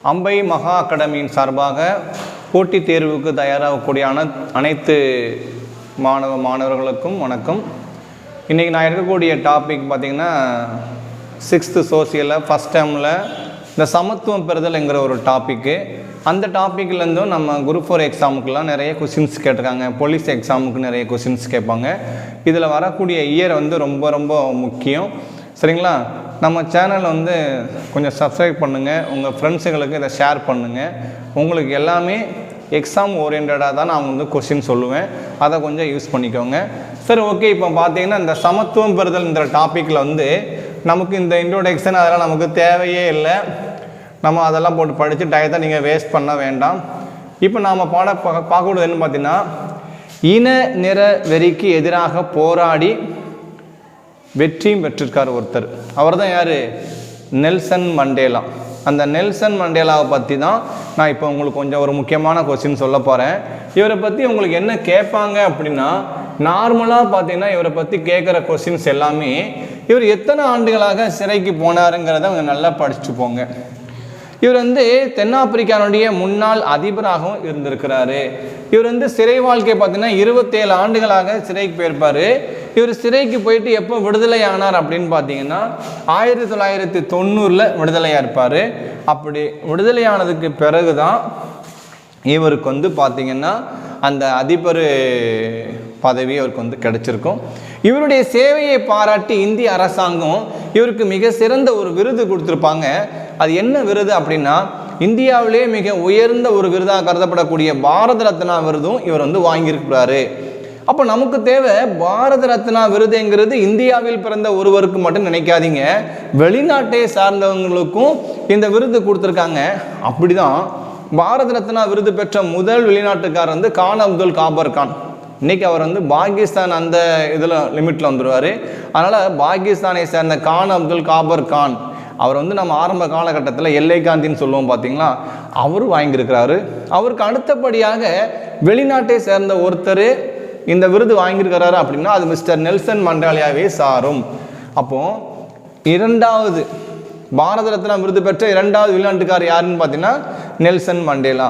அம்பை மகா அகாடமியின் சார்பாக போட்டித் தேர்வுக்கு தயாராகக்கூடிய அனைத்து மாணவர்களுக்கும் வணக்கம். இன்றைக்கி நான் எடுக்கக்கூடிய டாபிக் பார்த்திங்கன்னா 6th சோசியலில் ஃபஸ்ட் டேர்மில் இந்த சமத்துவம் பெறுதல்ங்கிற ஒரு டாப்பிக்கு. அந்த டாப்பிக்லேருந்தும் நம்ம குரூப் 4 எக்ஸாமுக்கெலாம் நிறைய கொஷின்ஸ் கேட்டிருக்காங்க. போலீஸ் எக்ஸாமுக்கு நிறைய கொஷின்ஸ் கேட்பாங்க. இதில் வரக்கூடிய இயர் ரொம்ப ரொம்ப முக்கியம். சரிங்களா? நம்ம சேனலை கொஞ்சம் சப்ஸ்கிரைப் பண்ணுங்கள், உங்கள் ஃப்ரெண்ட்ஸுங்களுக்கு இதை ஷேர் பண்ணுங்கள். உங்களுக்கு எல்லாமே எக்ஸாம் ஓரியன்டாக தான் நான் கொஷின் சொல்லுவேன், அதை கொஞ்சம் யூஸ் பண்ணிக்கோங்க. சரி, ஓகே. இப்போ பார்த்தீங்கன்னா இந்த சமத்துவம் பெறுதல் இந்த டாப்பிக்கில் நமக்கு இந்த இன்ட்ரோடக்ஷன் அதெல்லாம் நமக்கு தேவையே இல்லை. நம்ம அதெல்லாம் போட்டு படித்து டயத்தை நீங்கள் வேஸ்ட் பண்ண வேண்டாம். இப்போ நாம் பார்க்கக்கூடியது என்ன பார்த்தீங்கன்னா, இன நிற வெறிக்கு எதிராக போராடி வெற்றியும் பெற்றிருக்கார் ஒருத்தர். அவர் தான் யார்? Nelson Mandela. அந்த நெல்சன் மண்டேலாவை பற்றி தான் நான் இப்போ உங்களுக்கு கொஞ்சம் ஒரு முக்கியமான கொஸ்டின் சொல்ல போகிறேன். இவரை பற்றி உங்களுக்கு என்ன கேட்பாங்க அப்படின்னா, நார்மலாக பார்த்தீங்கன்னா இவரை பற்றி கேட்குற கொஸ்டின்ஸ் எல்லாமே இவர் எத்தனை ஆண்டுகளாக சிறைக்கு போனாருங்கிறத அவங்க நல்லா படிச்சுட்டு போங்க. இவர் தென்னாப்பிரிக்காவுடைய முன்னாள் அதிபராகவும் இருந்திருக்கிறாரு. இவர் சிறை வாழ்க்கை பார்த்தீங்கன்னா 27 ஆண்டுகளாக சிறைக்கு போயிருப்பார். இவர் சிறைக்கு போயிட்டு எப்போ விடுதலை ஆனார் அப்படின்னு பார்த்தீங்கன்னா 1990 விடுதலையாக இருப்பார். அப்படி விடுதலையானதுக்கு பிறகு தான் இவருக்கு பார்த்தீங்கன்னா அந்த அதிபர் பதவி அவருக்கு கிடைச்சிருக்கும். இவருடைய சேவையை பாராட்டி இந்திய அரசாங்கம் இவருக்கு மிக சிறந்த ஒரு விருது கொடுத்துருப்பாங்க. அது என்ன விருது அப்படின்னா, இந்தியாவிலே மிக உயர்ந்த ஒரு விருதாக கருதப்படக்கூடிய பாரத ரத்னா விருதும் இவர் வாங்கியிருக்கிறாரு. அப்போ நமக்கு தேவை பாரத ரத்னா விருதுங்கிறது இந்தியாவில் பிறந்த ஒருவருக்கு மட்டும் நினைக்காதீங்க, வெளிநாட்டை சார்ந்தவங்களுக்கும் இந்த விருது கொடுத்துருக்காங்க. அப்படிதான் பாரத ரத்னா விருது பெற்ற முதல் வெளிநாட்டுக்காரர் கான் அப்துல் காபர் கான். இன்றைக்கி அவர் பாகிஸ்தான் அந்த இதில் லிமிட்டில் வந்துடுவார். அதனால் பாகிஸ்தானை சேர்ந்த கான் அப்துல் காபர் கான் அவர் நம்ம ஆரம்ப காலகட்டத்தில் எல்லை காந்தின்னு சொல்லுவோம் பார்த்தீங்களா, அவர் வாங்கியிருக்கிறாரு. அவருக்கு அடுத்தபடியாக வெளிநாட்டை சேர்ந்த ஒருத்தர் இந்த விருது வாங்கியிருக்கிறாரு அப்படின்னா அது மிஸ்டர் நெல்சன் மண்டேலாவே சாரும். அப்போது இரண்டாவது பாரத ரத்னா விருது பெற்ற இரண்டாவது வெளிநாட்டுக்காரர் யாருன்னு பார்த்தீங்கன்னா நெல்சன் மண்டேலா.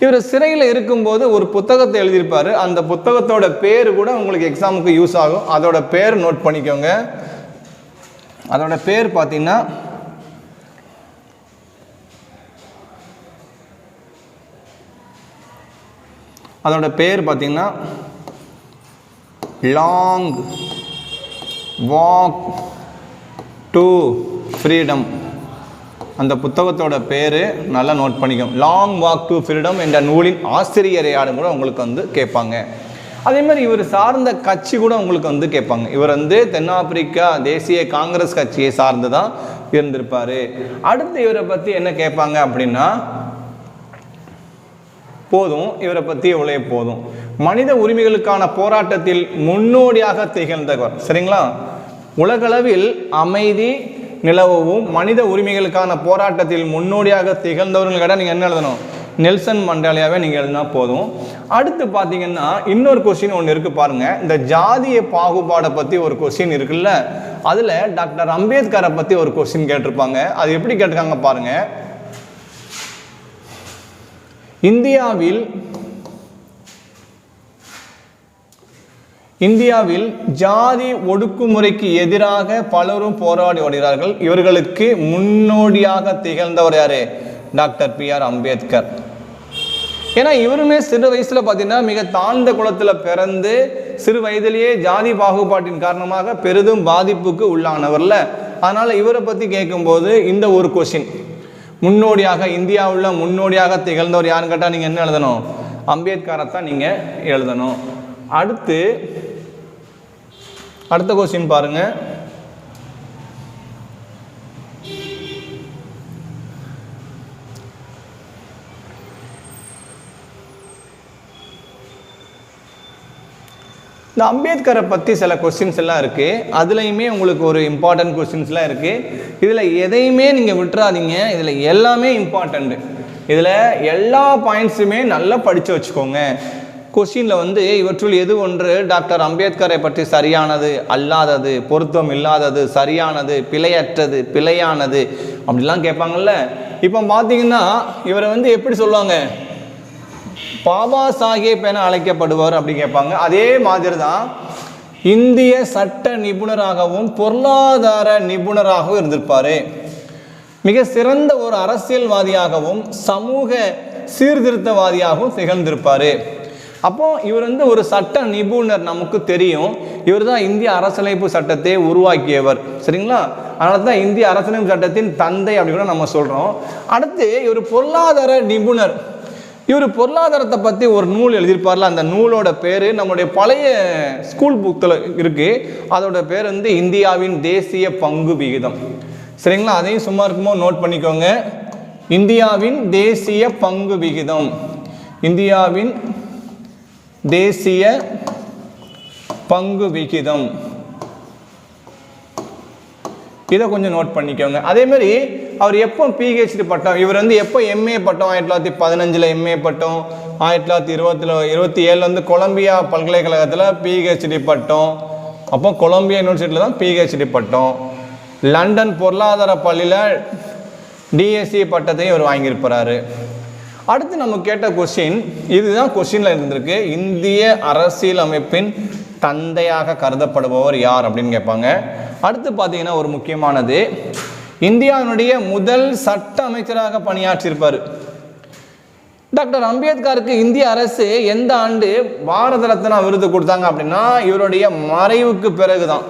இவர் சிறையில் இருக்கும்போது ஒரு புத்தகத்தை எழுதியிருப்பார். அந்த புத்தகத்தோட பேர் கூட உங்களுக்கு எக்ஸாமுக்கு யூஸ் ஆகும். அதோட பேர் நோட் பண்ணிக்கோங்க. அதோட பேர் பார்த்தீங்கன்னா லாங் வாக் டு ஃப்ரீடம். அந்த புத்தகத்தோட பேர் நல்லா நோட் பண்ணிக்கோங்க. லாங் வாக் டு ஃப்ரீடம் என்ற நூலின் ஆசிரியர் யாரும் கூட உங்களுக்கு கேட்பாங்க. அதே மாதிரி இவர் சார்ந்த கட்சி கூட உங்களுக்கு கேட்பாங்க. இவர் தென்னாப்பிரிக்கா தேசிய காங்கிரஸ் கட்சியை சார்ந்து தான் இருந்திருப்பார். அடுத்து இவரை பற்றி என்ன கேட்பாங்க அப்படின்னா, போதும் இவரை பற்றி எவ்வளோ போதும், மனித உரிமைகளுக்கான போராட்டத்தில் முன்னோடியாக திகழ்ந்தவர். சரிங்களா? உலகளவில் அமைதி நிலவும் மனித உரிமைகளுக்கான போராட்டத்தில் முன்னோடியாக திகழ்ந்தவர்கள் கேட்டால் நீங்கள் என்ன எழுதணும்? நெல்சன் மண்டேலாவே நீங்கள் எழுதினா போதும். அடுத்து பார்த்தீங்கன்னா இன்னொரு கொஸ்டின் ஒன்று இருக்குது பாருங்கள். இந்த ஜாதிய பாகுபாடை பற்றி ஒரு கொஸ்டின் இருக்குல்ல, அதில் டாக்டர் அம்பேத்கரை பற்றி ஒரு கொஸ்டின் கேட்டிருப்பாங்க. அது எப்படி கேட்டிருக்காங்க பாருங்கள். இந்தியாவில் ஜாதி ஒடுக்குமுறைக்கு எதிராக பலரும் போராடி வருகிறார்கள். இவர்களுக்கு முன்னோடியாக திகழ்ந்தவர் யாரு? Doctor B R. அம்பேத்கர். ஏன்னா இவருமே சிறு வயசுல பார்த்தீங்கன்னா மிக தாழ்ந்த குலத்தில் பிறந்து சிறு வயதிலேயே ஜாதி பாகுபாட்டின் காரணமாக பெரிதும் பாதிப்புக்கு உள்ளானவர்ல. அதனால இவரை பற்றி கேட்கும்போது இந்த ஒரு கொஸ்டின், முன்னோடியாக இந்தியாவில் முன்னோடியாக திகழ்ந்தவர் யாருன்னு கேட்டால் நீங்கள் என்ன எழுதணும்? அம்பேத்கரை தான் நீங்கள் எழுதணும். அடுத்த கொஸ்டின் பாருங்க. இந்த அம்பேத்கரை பற்றி சில கொஸ்டின்ஸ் எல்லாம் இருக்குது. அதுலேயுமே உங்களுக்கு ஒரு இம்பார்ட்டன்ட் கொஸ்டின்ஸ்லாம் இருக்குது. இதில் எதையுமே நீங்கள் விட்டுறாதீங்க. இதில் எல்லாமே இம்பார்ட்டண்ட்டு. இதில் எல்லா பாயிண்ட்ஸுமே நல்லா படித்து வச்சுக்கோங்க. கொஸ்டினில் வந்து இவற்றுள் எது ஒன்று டாக்டர் அம்பேத்கரை பற்றி சரியானது, அல்லாதது, பொருத்தம் இல்லாதது, சரியானது, பிழையற்றது, பிழையானது அப்படிலாம் கேட்பாங்கல்ல. இப்போ பார்த்தீங்கன்னா இவரை வந்து எப்படி சொல்லுவாங்க, பாபா சாஹேப் என அழைக்கப்படுவார் அப்படி கேட்பாங்க. அதே மாதிரி தான் இந்திய சட்ட நிபுணராகவும் பொருளாதார நிபுணராகவும் இருந்திருப்பார். மிக சிறந்த ஒரு அரசியல்வாதியாகவும் சமூக சீர்திருத்தவாதியாகவும் திகழ்ந்திருப்பார். அப்போ இவர் வந்து ஒரு சட்ட நிபுணர், நமக்கு தெரியும். இவர் தான் இந்திய அரசியலமைப்பு சட்டத்தை உருவாக்கியவர், சரிங்களா? அதனால தான் இந்திய அரசியலமைப்பு சட்டத்தின் தந்தை அப்படி கூட நம்ம சொல்கிறோம். அடுத்து இவர் பொருளாதார நிபுணர். இவர் பொருளாதாரத்தை பற்றி ஒரு நூல் எழுதியிருப்பார்ல, அந்த நூலோட பேர் நம்முடைய பழைய ஸ்கூல் புக்கில் இருக்குது. அதோட பேர் வந்து இந்தியாவின் தேசிய பங்கு விகிதம், சரிங்களா? அதையும் சும்மா இருக்கும்போது நோட் பண்ணிக்கோங்க. இந்தியாவின் தேசிய பங்கு விகிதம், இந்தியாவின் தேசிய பங்கு விகிதம், இதை கொஞ்சம் நோட் பண்ணிக்கோங்க. அதே மாதிரி அவர் எப்போ பிஹெச்டி பட்டம், இவர் வந்து எப்போ எம்ஏ பட்டம், 1915 எம்ஏ பட்டம், 1927 வந்து கொலம்பியா பல்கலைக்கழகத்தில் பிஹெச்டி பட்டம், அப்போ கொலம்பியா யூனிவர்சிட்டியில் தான் பிஹெச்டி பட்டம், லண்டன் பொருளாதார பள்ளியில் டிஎஸ்சி பட்டத்தையும் இவர் வாங்கியிருப்பாரு. அடுத்து நம்ம கேட்ட கொஸ்டின், இதுதான் கொஸ்டினில் இருந்திருக்கு, இந்திய அரசியல் அமைப்பின் தந்தையாக கருதப்படுபவர் யார் அப்படின்னு கேட்பாங்க. அடுத்து பார்த்தீங்கன்னா ஒரு முக்கியமானது, இந்தியாவினுடைய முதல் சட்ட அமைச்சராக பணியாற்றியிருப்பார் டாக்டர் அம்பேத்கருக்கு இந்திய அரசு எந்த ஆண்டு பாரத ரத்னா விருது கொடுத்தாங்க அப்படின்னா, இவருடைய மறைவுக்கு பிறகு தான்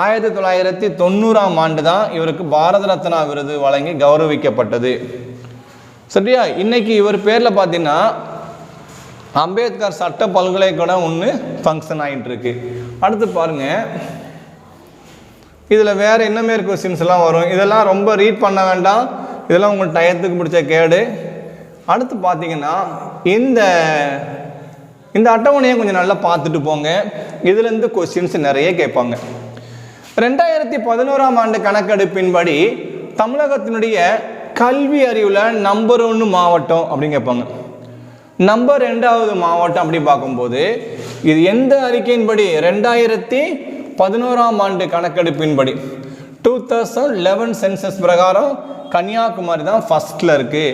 1990ஆம் ஆண்டு தான் இவருக்கு பாரத ரத்னா விருது வழங்கி கௌரவிக்கப்பட்டது, சரியா? இன்னைக்கு இவர் பேரில் பார்த்தீங்கன்னா அம்பேத்கர் சட்ட பல்கலைக்கழகம் ஒன்று ஃபங்க்ஷன் ஆகிட்டு இருக்கு. அடுத்து பாருங்க, இதில் வேறு என்ன மாரி கொஸ்டின்ஸ் எல்லாம் வரும், இதெல்லாம் ரொம்ப ரீட் பண்ண வேண்டாம், இதெல்லாம் உங்களுக்கு டயத்துக்கு பிடிச்ச கேடு. அடுத்து பார்த்தீங்கன்னா இந்த அட்டவணையை கொஞ்சம் நல்லா பார்த்துட்டு போங்க, இதுலேருந்து கொஸ்டின்ஸ் நிறைய கேட்பாங்க. 2011ஆம் ஆண்டு கணக்கெடுப்பின்படி தமிழகத்தினுடைய கல்வி அறிவில் நம்பர் 1 மாவட்டம் அப்படின்னு கேட்பாங்க. நம்பர் 2வது மாவட்டம் அப்படி பார்க்கும்போது இது எந்த அறிக்கையின்படி, 2011ஆம் ஆண்டு கணக்கெடுப்பின்படி 2011 சென்சஸ் பிரகாரம் கன்னியாகுமரி தான் ஃபர்ஸ்ட்ல இருக்கு.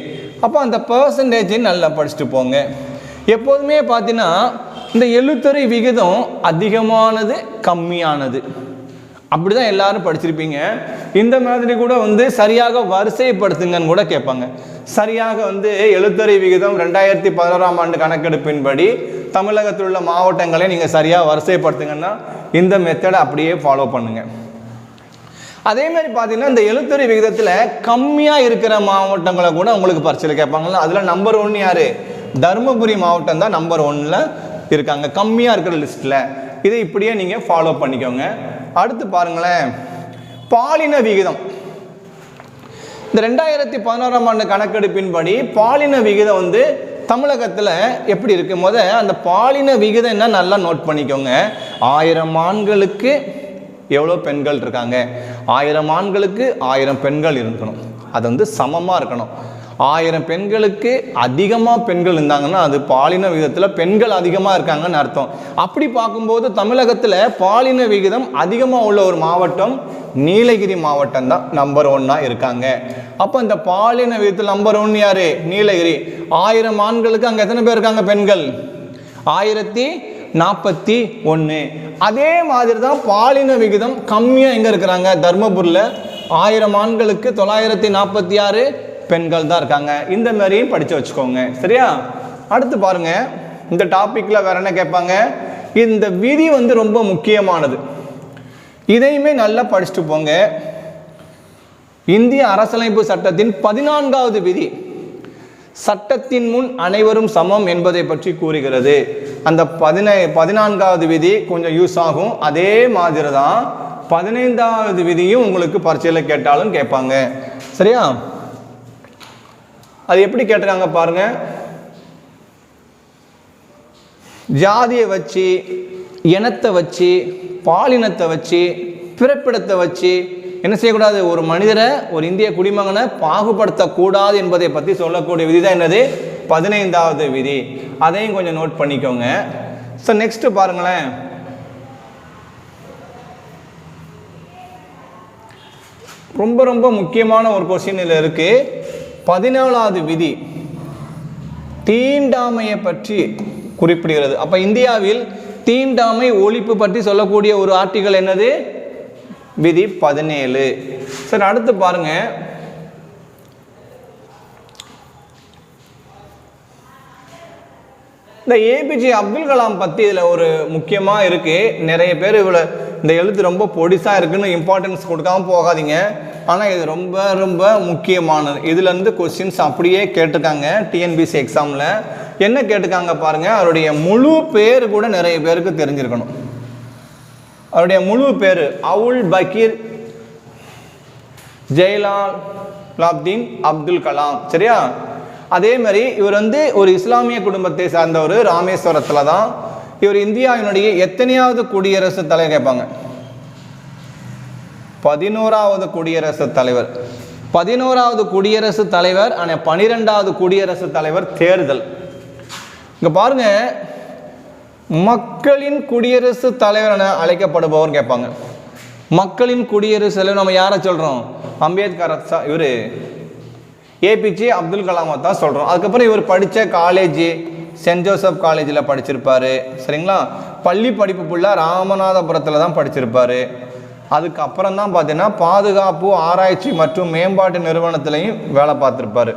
அப்போ அந்த பர்சன்டேஜை நல்லா படிச்சுட்டு போங்க. எப்போதுமே பார்த்தீங்கன்னா இந்த எழுத்துறை விகிதம் அதிகமானது கம்மியானது அப்படிதான் எல்லாரும் படிச்சிருப்பீங்க. இந்த மாதிரி கூட வந்து சரியாக வரிசைப்படுத்துங்கன்னு கூட கேட்பாங்க. சரியாக வந்து எழுத்துறை விகிதம் 2011ஆம் ஆண்டு கணக்கெடுப்பின்படி தமிழகத்தில் உள்ள மாவட்டங்களை நீங்கள் சரியாக வரிசைப்படுத்துங்கன்னா இந்த மெத்தடை அப்படியே ஃபாலோ பண்ணுங்க. அதே மாதிரி பார்த்தீங்கன்னா இந்த எழுத்துறை விகிதத்தில் கம்மியாக இருக்கிற மாவட்டங்களை கூட உங்களுக்கு பரிசையில் கேட்பாங்களா. அதில் நம்பர் 1 யார்? தருமபுரி மாவட்டம் தான் நம்பர் 1ல் இருக்காங்க, கம்மியாக இருக்கிற லிஸ்ட்டில். இதை இப்படியே நீங்கள் ஃபாலோ பண்ணிக்கோங்க. அடுத்து பாருங்களேன், பாலின விகிதம். இந்த 2011ஆம் ஆண்டு கணக்கெடுப்பின்படி பாலின விகிதம் வந்து தமிழகத்தில் எப்படி இருக்கு? அந்த பாலின விகிதம் என்ன நல்லா நோட் பண்ணிக்கோங்க. 1000 ஆண்களுக்கு எவ்வளோ பெண்கள் இருக்காங்க, 1000 ஆண்களுக்கு 1000 பெண்கள் இருக்கணும், அது வந்து சமமாக இருக்கணும். 1000 பெண்களுக்கு அதிகமாக பெண்கள் இருந்தாங்கன்னா அது பாலின விகிதத்தில் பெண்கள் அதிகமாக இருக்காங்கன்னு அர்த்தம். அப்படி பார்க்கும்போது தமிழகத்தில் பாலின விகிதம் அதிகமாக உள்ள ஒரு மாவட்டம் நீலகிரி மாவட்டம் தான் நம்பர் 1 இருக்காங்க. அப்போ இந்த பாலின விகிதத்தில் நம்பர் 1 யாரு? நீலகிரி. 1000 ஆண்களுக்கு அங்கே எத்தனை பேர் இருக்காங்க பெண்கள்? 1041. அதே மாதிரி தான் பாலின விகிதம் கம்மியாக எங்கே இருக்கிறாங்க? தர்மபுரியில் 1000 ஆண்களுக்கு 946 பெண்கள் தான் இருக்காங்க. இந்த மாதிரியும் படித்து வச்சுக்கோங்க, சரியா? அடுத்து பாருங்க, இந்த டாபிக்ல வேற என்ன கேட்பாங்க? இந்த விதி வந்து ரொம்ப முக்கியமானது, இதையுமே நல்லா படிச்சுட்டு போங்க. இந்திய அரசியலமைப்பு சட்டத்தின் 14வது விதி சட்டத்தின் முன் அனைவரும் சமம் என்பதை பற்றி கூறுகிறது. அந்த 14வது விதி கொஞ்சம் யூஸ் ஆகும். அதே மாதிரி தான் 15வது விதியும் உங்களுக்கு பரீட்சையில் கேட்டாலும் கேட்பாங்க, சரியா? அது எப்படி கேட்டிருக்காங்க பாருங்க. ஜாதியை வச்சு, இனத்தை வச்சு, பாலினத்தை வச்சு, பிறப்பிடத்தை வச்சு என்ன செய்யக்கூடாது? ஒரு மனிதரை, ஒரு இந்திய குடிமகனை பாகுபடுத்தக்கூடாது என்பதை பற்றி சொல்லக்கூடிய விதி தான் என்னது? 15வது விதி. அதையும் கொஞ்சம் நோட் பண்ணிக்கோங்க. ஸோ நெக்ஸ்ட் பாருங்களேன், ரொம்ப ரொம்ப முக்கியமான ஒரு கொஸ்டின் இதில் இருக்கு. 14வது விதி தீண்டாமையை பற்றி குறிப்பிடுகிறது. அப்போ இந்தியாவில் தீண்டாமை ஒழிப்பு பற்றி சொல்லக்கூடிய ஒரு ஆர்டிகல் என்னது? விதி 17. சரி, அடுத்து பாருங்க, இந்த ஏபிஜே அப்துல் கலாம் பற்றி இதில் ஒரு முக்கியமாக இருக்குது. நிறைய பேர் இவ்வளோ இந்த எழுத்து ரொம்ப பொடிசாக இருக்குன்னு இம்பார்ட்டன்ஸ் கொடுக்காம போகாதீங்க. ஆனால் இது ரொம்ப ரொம்ப முக்கியமானது. இதுலேருந்து கொஸ்டின்ஸ் அப்படியே கேட்டிருக்காங்க டிஎன்பிசி எக்ஸாமில். என்ன கேட்டிருக்காங்க பாருங்கள், அவருடைய முழு பேர் கூட நிறைய பேருக்கு தெரிஞ்சிருக்கணும். அவருடைய முழு பேர் அவுல் பக்கீர் ஜெயலலாப்தீன் அப்துல் கலாம். சரியா? அதே மாதிரி இவர் ஒரு இஸ்லாமிய குடும்பத்தை சார்ந்தவர். ராமேஸ்வரத்தில் தான். இவர் இந்தியாவினுடைய எத்தனையாவது குடியரசுத் தலைவர் கேட்பாங்க? 11வது குடியரசுத் தலைவர். 11வது குடியரசுத் தலைவர். ஆனால் 12வது குடியரசுத் தலைவர் தேர்தல். இங்கே பாருங்க, மக்களின் குடியரசுத் தலைவர் என அழைக்கப்படுபவர் கேட்பாங்க. மக்களின் குடியரசுத் தலைவர் நம்ம யாரை சொல்கிறோம்? அம்பேத்கர். இவர் ஏபிஜே அப்துல் கலாமை தான் சொல்கிறோம். அதுக்கப்புறம் இவர் படித்த காலேஜ் சென்ட் ஜோசப் காலேஜில் படிச்சிருப்பார். சரிங்களா? பள்ளி படிப்பு ஃபுல்லாக ராமநாதபுரத்தில் தான் படிச்சிருப்பார். அதுக்கப்புறம் தான் பார்த்தீங்கன்னா பாதுகாப்பு ஆராய்ச்சி மற்றும் மேம்பாட்டு நிறுவனத்திலையும் வேலை பார்த்துருப்பார்.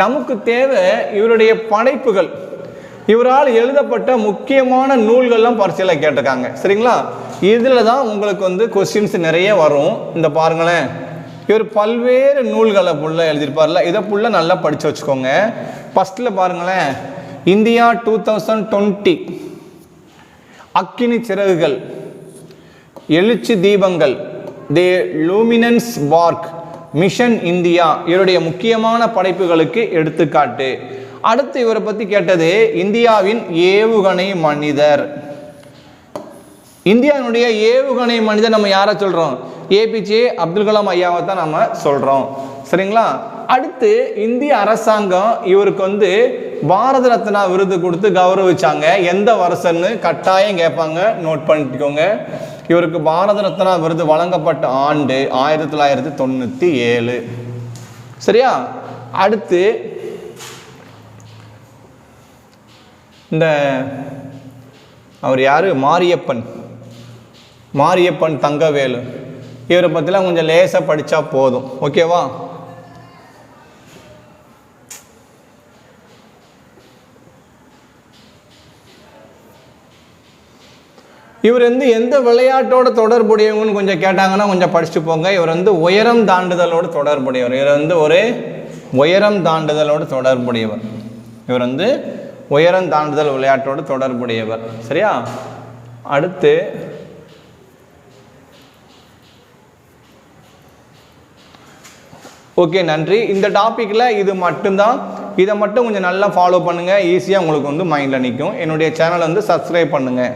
நமக்கு தேவை இவருடைய படைப்புகள். இவரால் எழுதப்பட்ட முக்கியமான நூல்கள்லாம் பரிசையில் கேட்டிருக்காங்க. சரிங்களா? இதில் தான் உங்களுக்கு கொஸ்டின்ஸ் நிறைய வரும். இந்த பாருங்களேன், இவர் பல்வேறு நூல்களை ஃபுல்லாக எழுதியிருப்பார்ல, இதை ஃபுல்லாக நல்லா படித்து வச்சுக்கோங்க. ஃபஸ்ட்டில் பாருங்களேன், இந்தியா 2020, அக்கினி சிறகுகள், எழுச்சி தீபங்கள், தி லூமினன்ஸ் பார்க், மிஷன் இந்தியா இவருடைய முக்கியமான படைப்புகளுக்கு எடுத்துக்காட்டு. அடுத்து இவரை பற்றி கேட்டது இந்தியாவின் ஏவுகணை மனிதர். இந்தியாவினுடைய ஏவுகணை மனிதர் நம்ம யாரை சொல்கிறோம்? ஏபிஜே அப்துல் கலாம் ஐயாவை தான் நம்ம சொல்கிறோம். சரிங்களா? அடுத்து இந்திய அரசாங்கம் இவருக்கு பாரத ரத்னா விருது கொடுத்து கௌரவிச்சாங்க. எந்த வருஷம்னு கட்டாயம் கேட்பாங்க, நோட் பண்ணிக்கோங்க. இவருக்கு பாரத ரத்னா விருது வழங்கப்பட்ட ஆண்டு 1997. சரியா? அடுத்து இந்த அவர் யார்? மாரியப்பன் தங்கவேலு. இவரை பற்றிலாம் கொஞ்சம் லேசாக படித்தா போதும். ஓகேவா? இவர் எந்த விளையாட்டோட தொடர்புடையவங்கன்னு கொஞ்சம் கேட்டாங்கன்னா கொஞ்சம் படிச்சுட்டு போங்க. இவர் உயரம் தாண்டுதலோடு தொடர்புடையவர். இவர் ஒரு உயரம் தாண்டுதலோடு தொடர்புடையவர். இவர் உயரம் தாண்டுதல் விளையாட்டோடு தொடர்புடையவர். சரியா? அடுத்து ஓகே, நன்றி. இந்த டாப்பிக்கில் இது மட்டும்தான். இதை மட்டும் கொஞ்சம் நல்லா ஃபாலோ பண்ணுங்கள். ஈஸியாக உங்களுக்கு மைண்டில் நிற்கும். என்னுடைய சேனலை சப்ஸ்கிரைப் பண்ணுங்கள்.